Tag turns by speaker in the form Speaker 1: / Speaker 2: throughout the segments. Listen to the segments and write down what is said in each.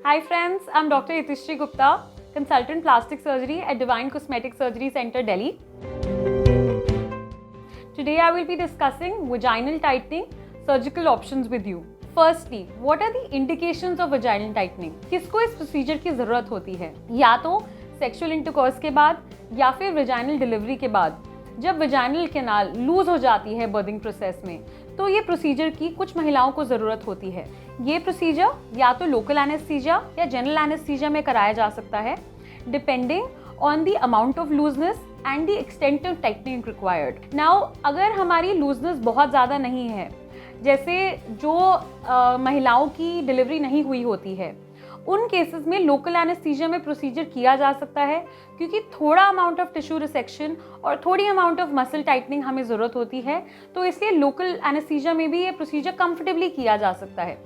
Speaker 1: Hi friends, I'm Dr. Yatishri Gupta, Consultant Plastic Surgery at Divine Cosmetic Surgery Center, Delhi. Today I will be discussing vaginal tightening surgical options with you. Firstly, what are the indications of vaginal tightening? किसको इस procedure की ज़रूरत होती है? या तो sexual intercourse के बाद या फिर वेजाइनल डिलीवरी के बाद जब वेजाइनल कैनाल लूज हो जाती है बर्थिंग प्रोसेस में, तो ये प्रोसीजर की कुछ महिलाओं को ज़रूरत होती है। ये प्रोसीजर या तो लोकल एनेस्थीसिया या जनरल एनेस्थीसिया में कराया जा सकता है, depending on the amount of looseness and the extent of tightening required. Now अगर हमारी लूजनेस बहुत ज़्यादा नहीं है, जैसे जो महिलाओं की डिलीवरी नहीं हुई होती है, उन केसेस में लोकल एनेस्थीसिया में प्रोसीजर किया जा सकता है, क्योंकि थोड़ा अमाउंट ऑफ टिश्यू रिसेक्शन और थोड़ी अमाउंट ऑफ मसल टाइटनिंग हमें ज़रूरत होती है, तो इसलिए लोकल एनेस्थीसिया में भी ये प्रोसीजर कंफर्टेबली किया जा सकता है।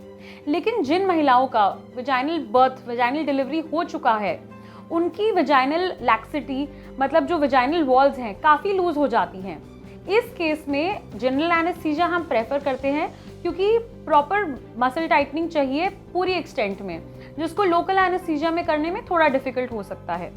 Speaker 1: लेकिन जिन महिलाओं का वेजाइनल डिलीवरी हो चुका है, उनकी वेजाइनल लैक्सिटी मतलब जो वेजाइनल वॉल्स हैं काफ़ी लूज हो जाती हैं। इस केस में जनरल एनेस्थीसिया हम प्रेफर करते हैं, क्योंकि प्रॉपर मसल टाइटनिंग चाहिए पूरी एक्सटेंट में, जिसको लोकल एनेस्थीसिया में करने में थोड़ा डिफिकल्ट हो सकता है।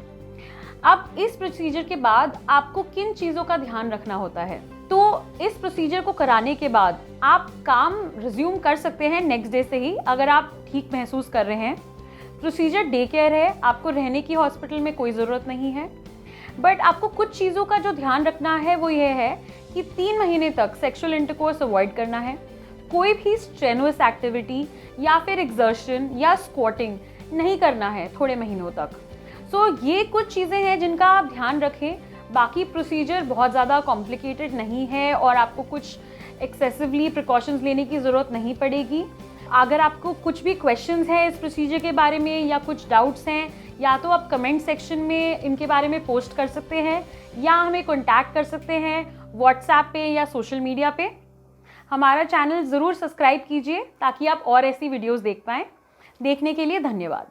Speaker 1: अब इस प्रोसीजर के बाद आपको किन चीज़ों का ध्यान रखना होता है? तो इस प्रोसीजर को कराने के बाद आप काम रिज्यूम कर सकते हैं नेक्स्ट डे से ही, अगर आप ठीक महसूस कर रहे हैं। प्रोसीजर डे केयर है, आपको रहने की हॉस्पिटल में कोई ज़रूरत नहीं है। बट आपको कुछ चीज़ों का जो ध्यान रखना है वो ये है कि 3 महीने तक सेक्सुअल इंटरकोर्स अवॉइड करना है। कोई भी स्ट्रेनुअस एक्टिविटी या फिर एक्सर्शन या स्क्वाटिंग नहीं करना है थोड़े महीनों तक। सो ये कुछ चीज़ें हैं जिनका आप ध्यान रखें। बाकी प्रोसीजर बहुत ज़्यादा कॉम्प्लिकेटेड नहीं है और आपको कुछ एक्सेसिवली प्रिकॉशंस लेने की ज़रूरत नहीं पड़ेगी। अगर आपको कुछ भी क्वेश्चंस हैं इस प्रोसीजर के बारे में या कुछ डाउट्स हैं, या तो आप कमेंट सेक्शन में इनके बारे में पोस्ट कर सकते हैं या हमें कॉन्टैक्ट कर सकते हैं व्हाट्सएप पे या सोशल मीडिया पे। हमारा चैनल ज़रूर सब्सक्राइब कीजिए ताकि आप और ऐसी वीडियोस देख पाएँ। देखने के लिए धन्यवाद।